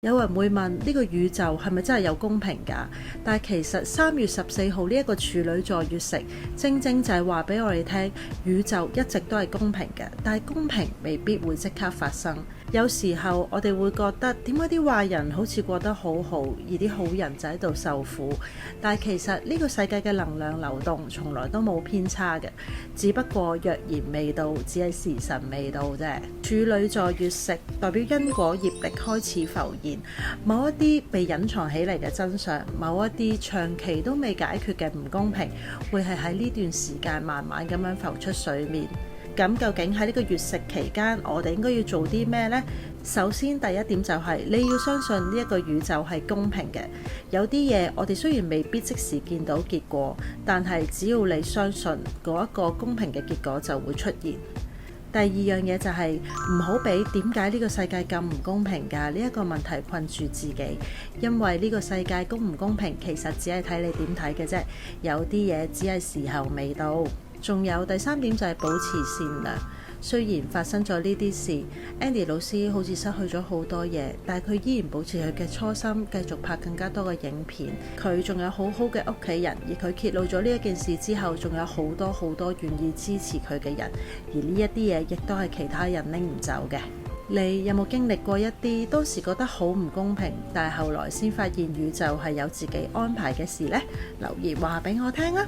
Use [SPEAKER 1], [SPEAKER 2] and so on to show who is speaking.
[SPEAKER 1] 有人會問呢個宇宙係咪真係有公平㗎？但係其實3月14號呢一個處女座月食，正正就係話俾我哋聽，宇宙一直都係公平嘅，但係公平未必會即刻發生。有時候我哋會覺得點解啲壞人好似過得好好，而啲好人就喺度受苦？但係其實呢個世界嘅能量流動從來都冇偏差嘅，只不過若然未到，只係時辰未到啫。處女座月食代表因果業力開始浮現，某一啲被隱藏起嚟嘅真相，某一啲長期都未解決嘅唔公平，會係喺呢段時間慢慢咁樣浮出水面。咁究竟喺呢個月食期間，我哋應該要做啲咩呢？首先第一點就係你要相信呢一個宇宙係公平嘅。有啲嘢我哋雖然未必即時見到結果，但係只要你相信嗰一個公平嘅結果就會出現。第二樣嘢就係唔好俾點解呢個世界咁唔公平㗎呢一個問題困住自己，因為呢個世界公唔公平其實只係睇你點睇嘅啫，有啲嘢只係時候未到。仲有第三點就係保持善良。雖然發生咗呢啲事 Andy 老師好似失去咗好多嘢，但係佢依然保持佢嘅初心，繼續拍更加多嘅影片。佢仲有好好嘅屋企人，而佢揭露咗呢一件事之後，仲有好多好多願意支持佢嘅人，而呢一啲嘢亦都係其他人拎唔走嘅。你有冇經歷過一啲當時覺得好唔公平，但係後來先發現宇宙係有自己安排嘅事呢？留言話俾我聽啊！